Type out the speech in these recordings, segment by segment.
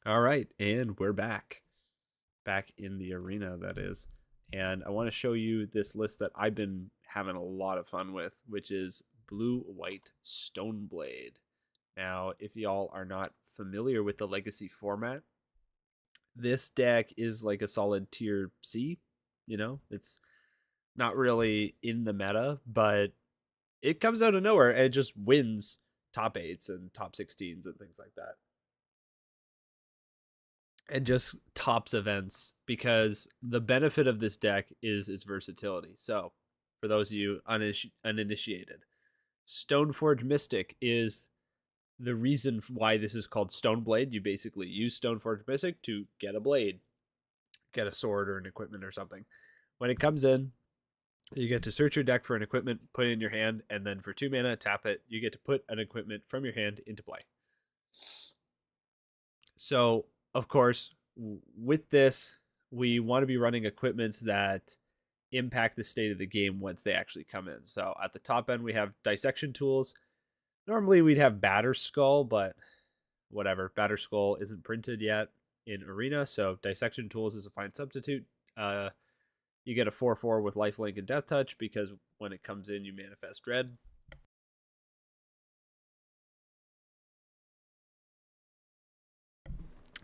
All right, and we're back in the arena, that is. And I want to show you this list that I've been having a lot of fun with, which is Blue White Stoneblade. Now, if y'all are not familiar with the Legacy format, this deck is like a solid tier C. It's not really in the meta, but it comes out of nowhere and it just wins top eights and top 16s and things like that. And just tops events because the benefit of this deck is its versatility. So, for those of you uninitiated, Stoneforge Mystic is the reason why this is called Stoneblade. You basically use Stoneforge Mystic to get a blade, get a sword or an equipment or something. When it comes in, you get to search your deck for an equipment, put it in your hand, and then for 2 mana, tap it. You get to put an equipment from your hand into play. So, of course, with this, we want to be running equipments that impact the state of the game once they actually come in. So, at the top end, we have dissection tools. Normally, we'd have Batter Skull, but whatever. Batter Skull isn't printed yet in Arena, so dissection tools is a fine substitute. You get a 4/4 with lifelink and death touch because when it comes in, you manifest dread.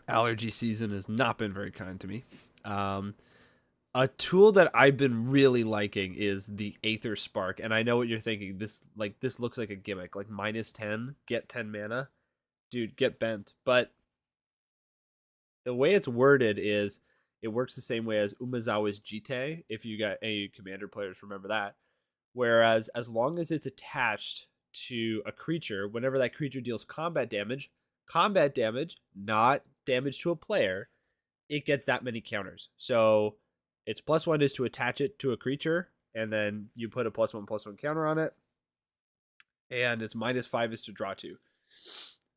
Allergy season has not been very kind to me. Um, a tool that I've been really liking is the Aether Spark, and I know what you're thinking. This looks like a gimmick, like -10, get 10 mana, dude, get bent. But the way it's worded is it works the same way as Umezawa's Jite. If you got any Commander players, remember that. Whereas as long as it's attached to a creature, whenever that creature deals combat damage, not damage to a player, it gets that many counters. So its +1 is to attach it to a creature, and then you put a +1/+1 counter on it, and its -5 is to draw 2.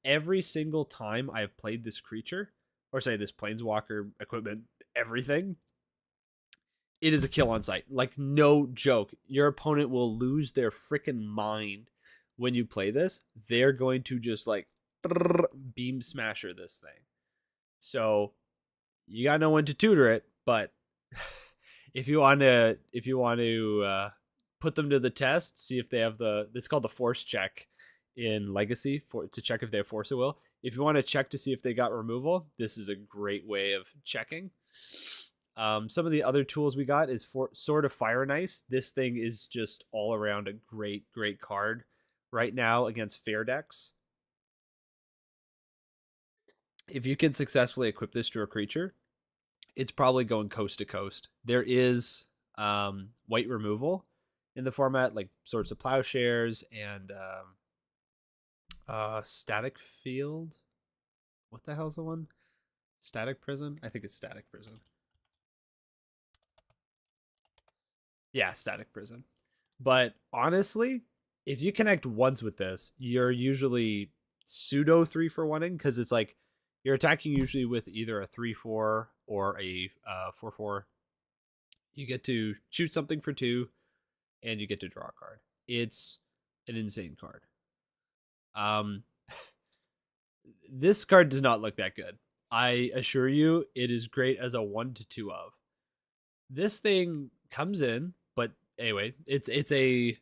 Every single time I have played this creature, or say this planeswalker equipment, everything, it is a kill on sight. Like, no joke. Your opponent will lose their freaking mind when you play this. They're going to just like beam smasher this thing. So you gotta know when to tutor it, but if you want to put them to the test, see if they have it's called the force check in Legacy to check if they have force of will. If you want to check to see if they got removal, this is a great way of checking. Some of the other tools we got is for Sword of Fire and Ice. This thing is just all around a great card right now against fair decks. If you can successfully equip this to a creature, it's probably going coast to coast. There is white removal in the format, like Swords of Plowshares and Static Field. What the hell's the one? Static Prison? I think it's Static Prison. Yeah, Static Prison. But honestly, if you connect once with this, you're usually pseudo 3-for-1ing because it's like you're attacking usually with either a 3/4 or a 4/4. You get to shoot something for 2, and you get to draw a card. It's an insane card. Um, this card does not look that good. I assure you, it is great as a 1/2 of. This thing comes in, but anyway, it's a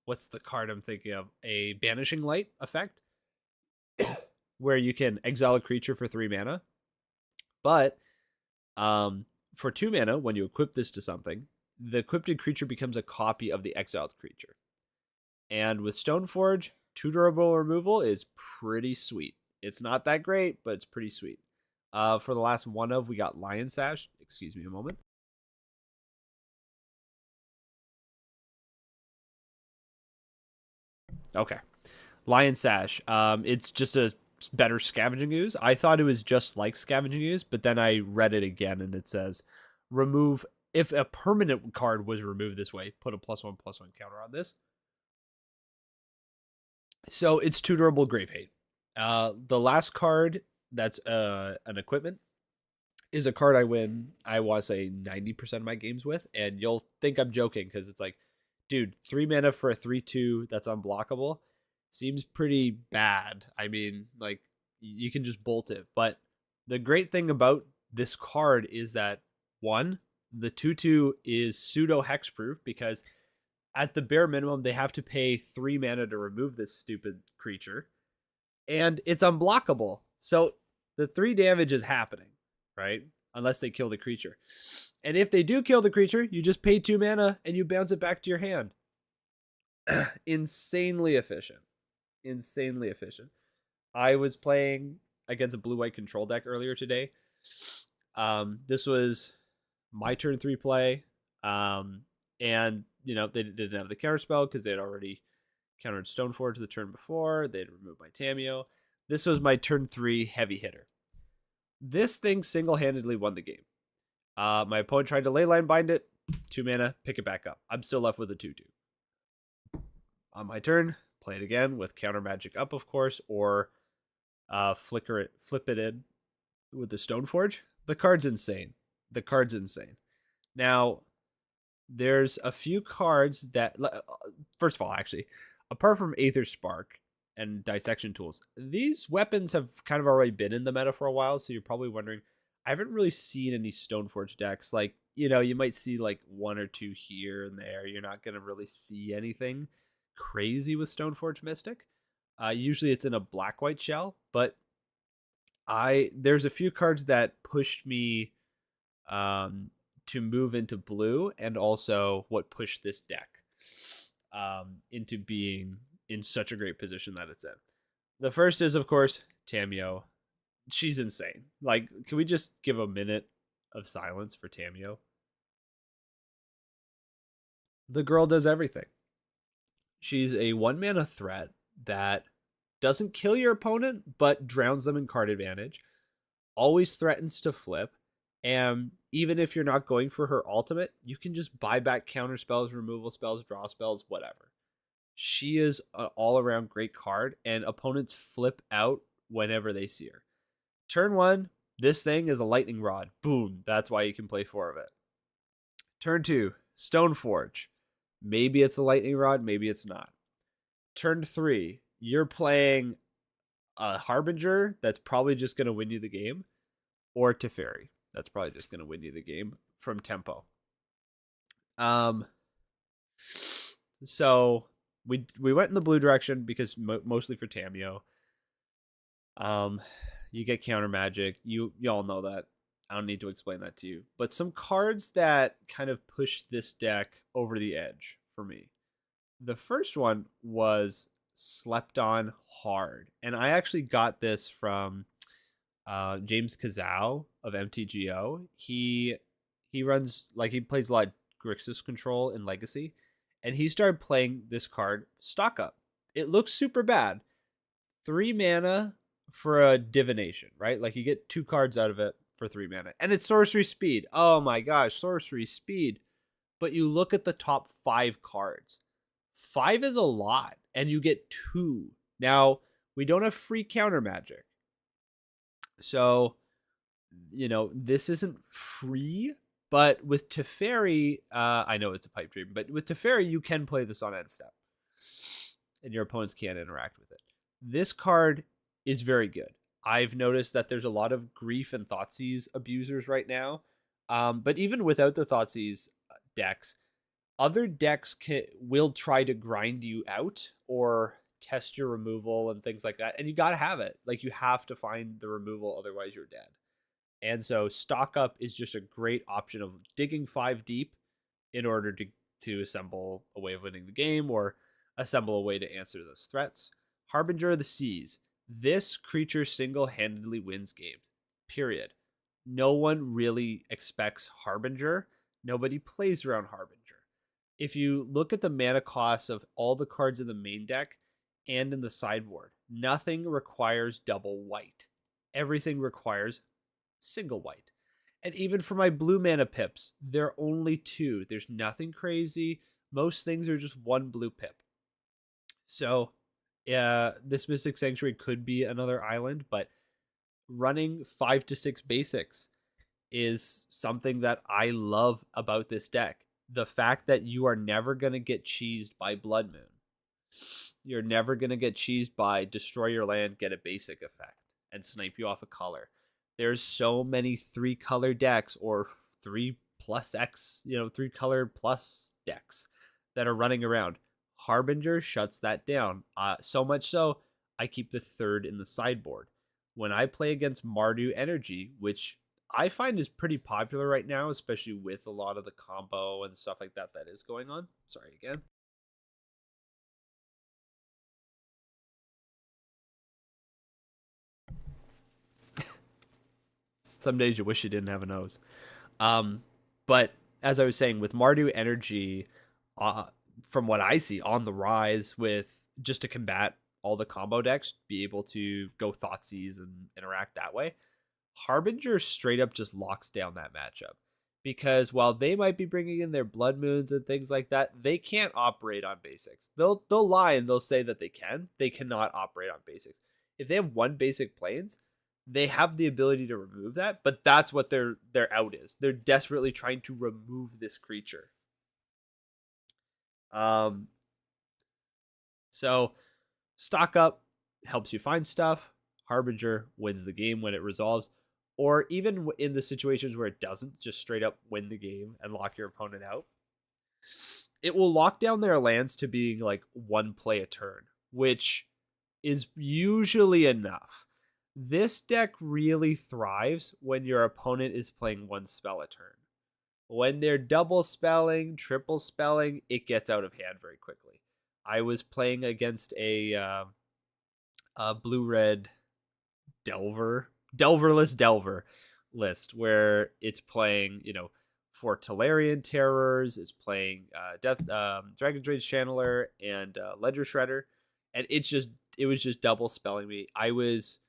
what's the card I'm thinking of? A Banishing Light effect, where you can exile a creature for 3 mana. But for 2 mana, when you equip this to something, the equipped creature becomes a copy of the exiled creature. And with Stoneforge, tutorable removal is pretty sweet. It's not that great, but it's pretty sweet. For the last one of, we got Lion Sash. Excuse me a moment. Okay. Lion Sash. It's just a better Scavenging Ooze. I thought it was just like Scavenging Ooze, but then I read it again and it says remove if a permanent card was removed this way, put a +1/+1 counter on this. So it's tutorable Grave Hate. The last card that's an equipment is a card I win, I want to say 90% of my games with, and you'll think I'm joking because it's like, dude, 3 mana for a 3/2 that's unblockable seems pretty bad. I mean, like you can just bolt it. But the great thing about this card is that one, the 2/2 is pseudo hexproof because at the bare minimum they have to pay 3 mana to remove this stupid creature, and it's unblockable. So the 3 damage is happening, right? Unless they kill the creature. And if they do kill the creature, you just pay 2 mana and you bounce it back to your hand. Insanely efficient. Insanely efficient. I was playing against a blue-white control deck earlier today. This was my turn 3 play. And, they didn't have the counter spell because they had already countered Stoneforge the turn before. They had removed my Tameo. This was my turn 3 heavy hitter. This thing single-handedly won the game. My opponent tried to leyline bind it. 2 mana, pick it back up. I'm still left with a 2/2. On my turn, play it again with counter magic up, of course, or flip it in with the Stoneforge. The card's insane. Now, there's a few cards that, first of all, actually, apart from Aether Spark and Dissection Tools, these weapons have kind of already been in the meta for a while, so you're probably wondering, I haven't really seen any Stoneforge decks. Like, you might see like 1 or 2 here and there. You're not going to really see anything crazy with Stoneforge Mystic. Usually it's in a black-white shell, but there's a few cards that pushed me to move into blue, and also what pushed this deck into being in such a great position that it's in. The first is, of course, Tameo. She's insane. Like, can we just give a minute of silence for Tameo? The girl does everything. She's a 1-mana threat that doesn't kill your opponent, but drowns them in card advantage. Always threatens to flip. And even if you're not going for her ultimate, you can just buy back counter spells, removal spells, draw spells, whatever. She is an all-around great card, and opponents flip out whenever they see her. Turn 1, this thing is a lightning rod. Boom. That's why you can play 4 of it. Turn 2, Stoneforge. Maybe it's a lightning rod, maybe it's not. Turn 3, you're playing a Harbinger that's probably just going to win you the game, or Teferi. That's probably just going to win you the game from tempo. So we went in the blue direction because mostly for Tameo. You get counter magic. You all know that. I don't need to explain that to you. But some cards that kind of push this deck over the edge for me. The first one was Slept On Hard, and I actually got this from James Kazao of MTGO. He runs, like, he plays a lot of Grixis Control in Legacy, and he started playing this card, Stock Up. It looks super bad. 3 mana for a divination, right? Like, you get 2 cards out of it for 3 mana. And it's sorcery speed. Oh my gosh, sorcery speed. But you look at the top 5 cards. 5 is a lot, and you get 2. Now, we don't have free counter magic. So, this isn't free, but with Teferi, I know it's a pipe dream, but with Teferi, you can play this on end step, and your opponents can't interact with it. This card is very good. I've noticed that there's a lot of Grief and Thoughtseize abusers right now, but even without the Thoughtseize decks, other decks will try to grind you out or test your removal and things like that, and you got to have it. Like, you have to find the removal, otherwise you're dead. And so Stock Up is just a great option of digging 5 deep in order to assemble a way of winning the game, or assemble a way to answer those threats. Harbinger of the Seas. This creature single-handedly wins games, period. No one really expects Harbinger. Nobody plays around Harbinger. If you look at the mana costs of all the cards in the main deck and in the sideboard, nothing requires double white. Everything requires single white. And even for my blue mana pips, they're only 2. There's nothing crazy. Most things are just 1 blue pip. So this Mystic Sanctuary could be another island, but running 5 to 6 basics is something that I love about this deck. The fact that you are never going to get cheesed by Blood Moon. You're never going to get cheesed by destroy your land, get a basic effect. and snipe you off a color. There's so many 3-color decks or 3 plus X, 3-color plus decks that are running around. Harbinger shuts that down. So much so, I keep the third in the sideboard. When I play against Mardu Energy, which I find is pretty popular right now, especially with a lot of the combo and stuff like that is going on. Sorry again. Some days you wish you didn't have a nose. But as I was saying, with Mardu Energy, uh, from what I see, on the rise with just to combat all the combo decks, be able to go Thoughtseize and interact that way. Harbinger straight up just locks down that matchup. Because while they might be bringing in their blood moons and things like that, they can't operate on basics. They'll lie and they'll say that they can. They cannot operate on basics. If they have one basic planes, they have the ability to remove that, but that's what their out is. They're desperately trying to remove this creature. Um so stock up helps you find stuff. Harbinger wins the game when it resolves, or even in the situations where it doesn't, just straight up win the game and lock your opponent out. It will lock down their lands to being like one play a turn, which is usually enough. This deck really thrives when your opponent is playing one spell a turn. When they're double spelling, triple spelling, it gets out of hand very quickly. I was playing against a blue red Delverless Delver list where it's playing, 4 Tolarian Terrors, it's playing Dragon's Rage Channeler and Ledger Shredder, and it was just double spelling me. I was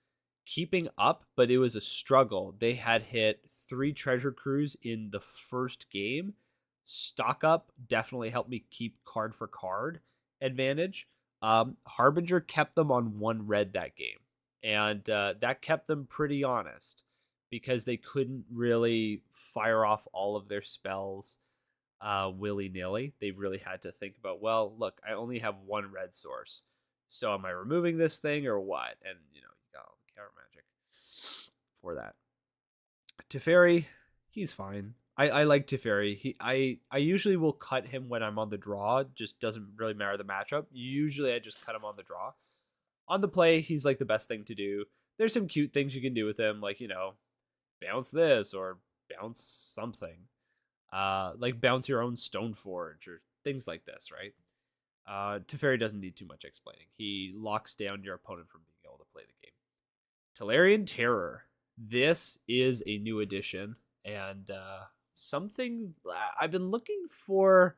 keeping up, but it was a struggle. They had hit 3 Treasure Crews in the first game. Stock up definitely helped me keep card for card advantage. Harbinger kept them on 1 red that game, and that kept them pretty honest because they couldn't really fire off all of their spells willy-nilly. They really had to think about, well, look, I only have 1 red source, so am I removing this thing or what? And you got all the counter magic for that. Teferi, he's fine. I like Teferi. I usually will cut him when I'm on the draw. Just doesn't really matter the matchup. Usually I just cut him on the draw. On the play, he's like the best thing to do. There's some cute things you can do with him, like, bounce this or bounce something. Like bounce your own Stoneforge or things like this, right? Teferi doesn't need too much explaining. He locks down your opponent from being able to play the game. Tolarian Terror. This is a new addition, and something I've been looking for,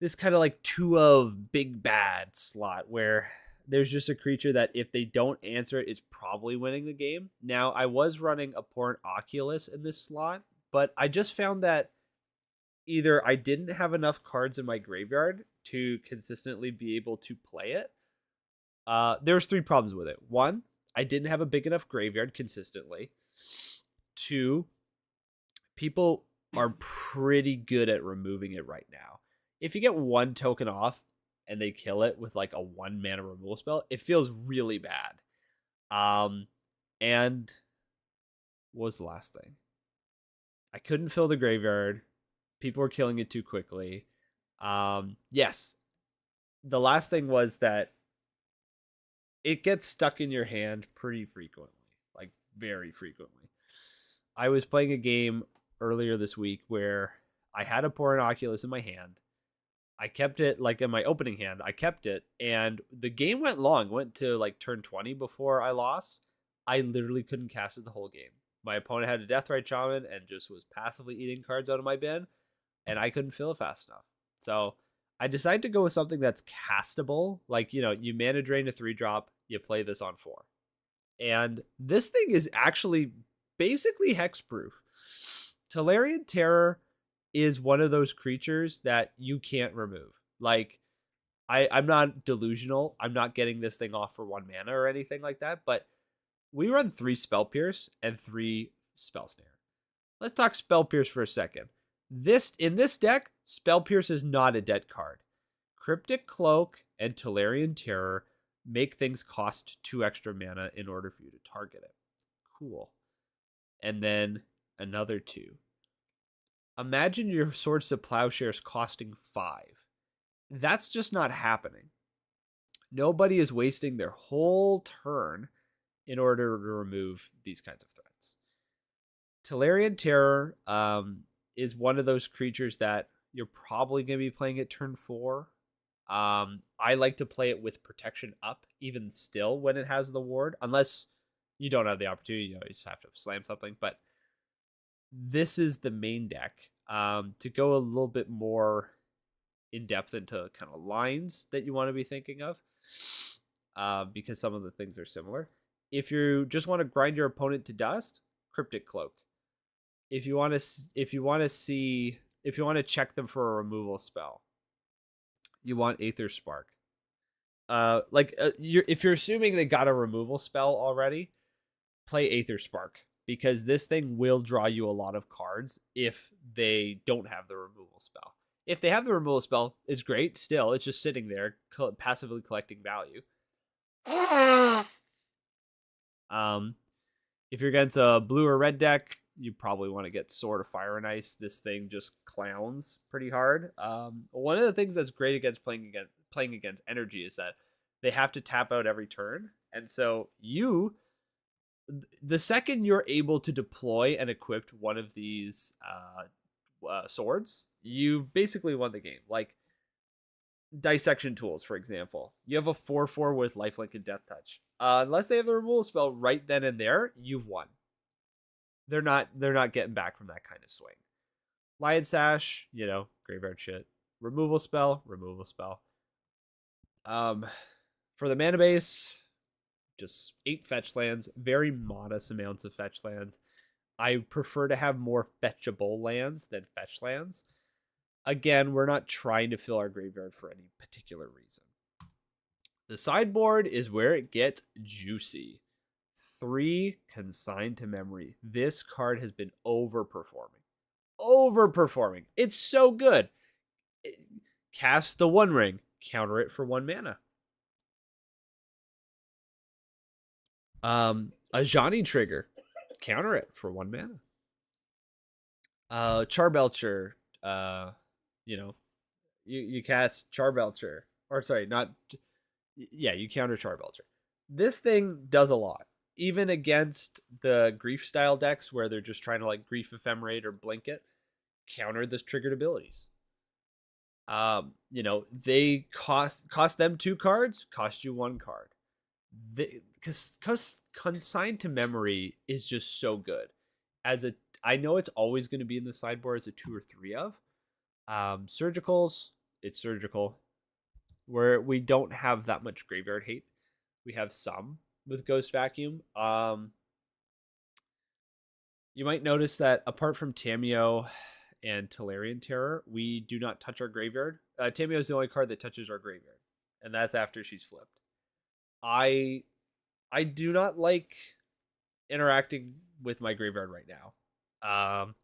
this kind of like 2 of big bad slot where there's just a creature that if they don't answer it, it's probably winning the game. Now, I was running Abhorrent Oculus in this slot, but I just found that either I didn't have enough cards in my graveyard to consistently be able to play it. There's 3 problems with it. 1, I didn't have a big enough graveyard consistently. 2, people are pretty good at removing it right now. If you get 1 token off and they kill it with like a 1 mana removal spell, it feels really bad. And what was the last thing? I couldn't fill the graveyard. People were killing it too quickly. Yes. The last thing was that it gets stuck in your hand pretty frequently, like very frequently. I was playing a game earlier this week where I had a Abhorrent Oculus in my hand. I kept it like in my opening hand. I kept it, and the game went long. Went to like turn 20 before I lost. I literally couldn't cast it the whole game. My opponent had a Deathrite Shaman and just was passively eating cards out of my bin, and I couldn't fill it fast enough. So I decided to go with something that's castable. Like, you mana drain a 3-drop, you play this on 4. And this thing is actually basically hexproof. Tolarian Terror is one of those creatures that you can't remove. Like, I'm not delusional. I'm not getting this thing off for 1 mana or anything like that, but we run 3 Spell Pierce and 3 Spell Snare. Let's talk Spell Pierce for a second. In this deck, Spell Pierce is not a dead card. Cryptic Cloak and Tolarian Terror Make things cost 2 extra mana in order for you to target it. Cool. And then another 2. Imagine your Swords to Plowshares costing 5. That's just not happening. Nobody is wasting their whole turn in order to remove these kinds of threats. Tolarian Terror is one of those creatures that you're probably going to be playing at turn 4. I like to play it with protection up, even still, when it has the ward, unless you don't have the opportunity. You just have to slam something. But this is the main deck. To go a little bit more in depth into kind of lines that you want to be thinking of, because some of the things are similar. If you just want to grind your opponent to dust, Cryptic Cloak. If you want to check them for a removal spell, you want Aether Spark. If you're assuming they got a removal spell already, play Aether Spark, because this thing will draw you a lot of cards if they don't have the removal spell. If they have the removal spell, it's great. Still, it's just sitting there, passively collecting value. If you're against a blue or red deck, you probably want to get Sword of Fire and Ice. This thing just clowns pretty hard. One of the things that's great against playing against energy is that they have to tap out every turn, and so the second you're able to deploy and equip one of these swords, you basically won the game. Like Dissection Tools, for example, you have a 4/4 with Lifelink and Death Touch. Unless they have the removal spell right then and there, you've won. They're not getting back from that kind of swing. Lion Sash, graveyard shit. Removal spell. For the mana base, just 8 fetch lands, very modest amounts of fetch lands. I prefer to have more fetchable lands than fetch lands. Again, we're not trying to fill our graveyard for any particular reason. The sideboard is where it gets juicy. 3 Consigned to Memory. This card has been overperforming. It's so good. Cast the One Ring. Counter it for 1 mana. Ajani Trigger. Counter it for 1 mana. Charbelcher. You cast Charbelcher. Or sorry, not... Yeah, you counter Charbelcher. This thing does a lot. Even against the Grief style decks where they're just trying to like Grief Ephemerate or Blink it, counter the triggered abilities. They cost them 2 cards, cost you 1 card. Because Consigned to Memory is just so good. I know it's always going to be in the sideboard as a 2 or 3 of. Surgicals, it's surgical. Where we don't have that much graveyard hate. We have some with Ghost Vacuum. You might notice that apart from Tamiyo and Tolarian Terror, we do not touch our graveyard. Tamiyo is the only card that touches our graveyard, and that's after she's flipped. I do not like interacting with my graveyard right now. How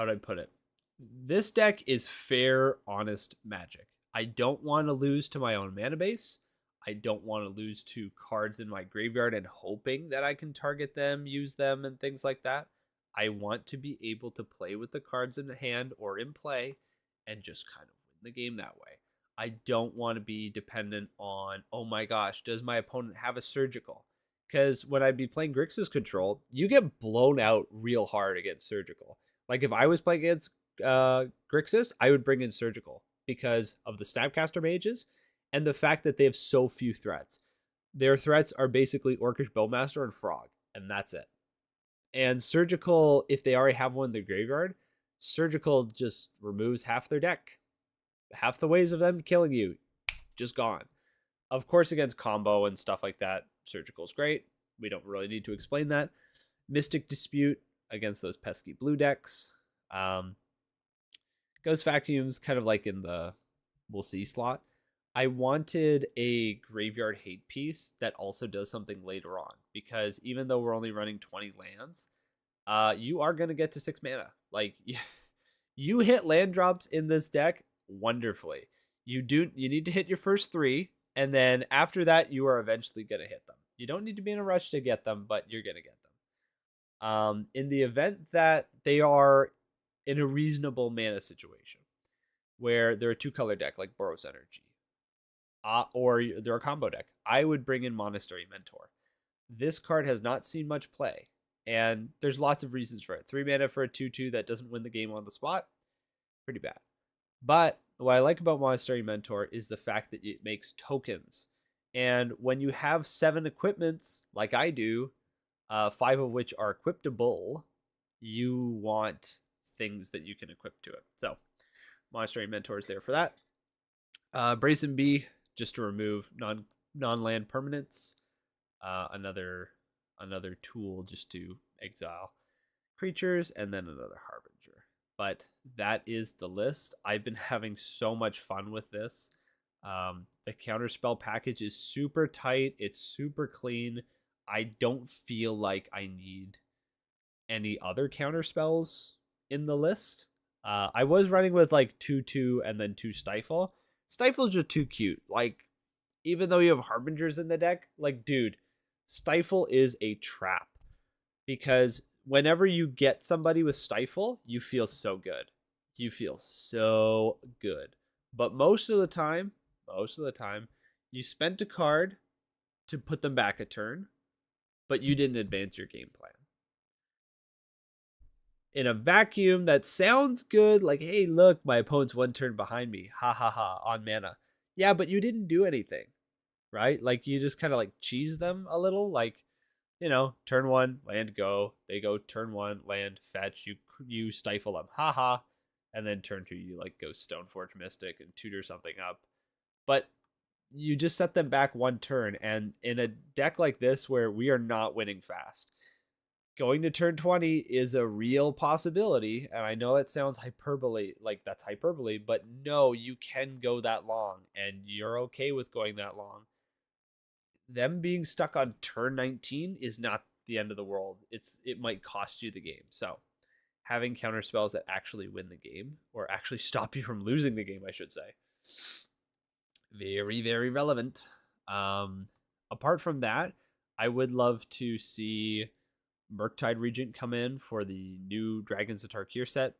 would I put it? This deck is fair, honest Magic. I don't want to lose to my own mana base. I don't want to lose to cards in my graveyard and hoping that I can target them, use them, and things like that. I want to be able to play with the cards in the hand or in play and just kind of win the game that way. I don't want to be dependent on, oh my gosh, does my opponent have a Surgical? Because when I'd be playing Grixis Control, you get blown out real hard against Surgical. Like if I was playing against Grixis, I would bring in Surgical because of the Snapcaster Mages and the fact that they have so few threats. Their threats are basically Orcish Bowmaster and Frog, and that's it. And Surgical, if they already have one in their graveyard, Surgical just removes half their deck. Half the ways of them killing you, just gone. Of course, against combo and stuff like that, Surgical's great. We don't really need to explain that. Mystic Dispute against those pesky blue decks. Ghost Vacuum's kind of like in the we'll see slot. I wanted a graveyard hate piece that also does something later on, because even though we're only running 20 lands, you are going to get to 6 mana. Like, you hit land drops in this deck, wonderfully. You need to hit your first 3, and then after that you are eventually going to hit them. You don't need to be in a rush to get them, but you're going to get them. In the event that they are in a reasonable mana situation, where they're a 2-color deck like Boros Energy, or they're a combo deck, I would bring in Monastery Mentor. This card has not seen much play, and there's lots of reasons for it. 3 mana for a 2/2 that doesn't win the game on the spot, pretty bad. But what I like about Monastery Mentor is the fact that it makes tokens. And when you have 7 equipments, like I do, 5 of which are equipable, you want things that you can equip to it. So Monastery Mentor is there for that. Brazen Bee, just to remove non-land permanents. Another tool just to exile creatures, and then another Harbinger. But that is the list. I've been having so much fun with this. The counterspell package is super tight. It's super clean. I don't feel like I need any other counterspells in the list. I was running with like 2/2 and then 2 Stifle. Stifle's just too cute. Like, even though you have Harbingers in the deck, like, dude, Stifle is a trap. Because whenever you get somebody with Stifle, you feel so good. You feel so good. But most of the time, you spent a card to put them back a turn, but you didn't advance your game plan. In a vacuum, that sounds good. Like, hey, look, my opponent's 1 turn behind me. Ha ha ha, on mana. Yeah, but you didn't do anything, right? Like, you just kind of like cheese them a little. Like, turn 1, land, go. They go turn 1, land, fetch. You stifle them. Ha ha. And then turn 2, you like go Stoneforge Mystic and tutor something up. But you just set them back 1 turn. And in a deck like this where we are not winning fast, going to turn 20 is a real possibility. And I know that sounds hyperbole, like that's hyperbole, but no, you can go that long, and you're okay with going that long. Them being stuck on turn 19 is not the end of the world. It might cost you the game. So having counter spells that actually win the game, or actually stop you from losing the game, I should say, very, very relevant. Apart from that, I would love to see Murktide Regent come in for the new Dragons of Tarkir set.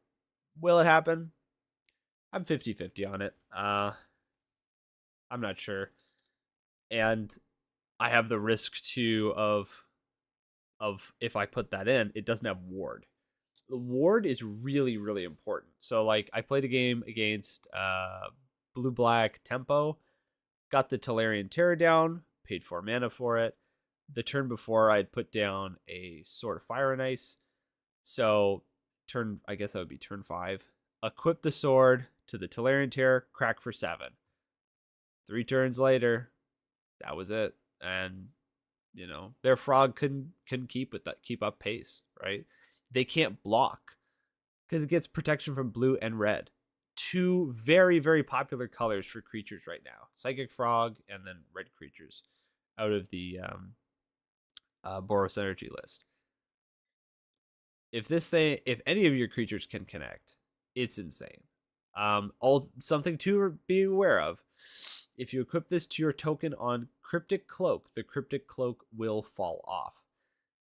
Will it happen? I'm 50-50 on it. I'm not sure. And I have the risk too of if I put that in, it doesn't have ward. The ward is really, really important. So like, I played a game against blue black tempo, got the Tolarian Terror down, paid 4 mana for it. The turn before, I'd put down a Sword of Fire and Ice. So I guess that would be turn 5. Equip the sword to the Tolarian Terror, crack for 7. 3 turns later, that was it. And their frog couldn't keep up pace, right? They can't block because it gets protection from blue and red. 2 very, very popular colors for creatures right now: Psychic Frog and then red creatures out of the Boros Energy list. If any of your creatures can connect, it's insane. Something to be aware of: if you equip this to your token on Cryptic Cloak, the Cryptic Cloak will fall off,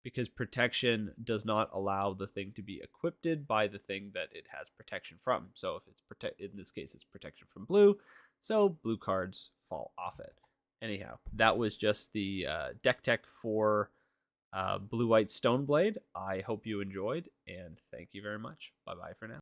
because protection does not allow the thing to be equipped by the thing that it has protection from. So if it's in this case, it's protection from blue, so blue cards fall off it. Anyhow, that was just the deck tech for Blue White Stoneblade. I hope you enjoyed, and thank you very much. Bye bye for now.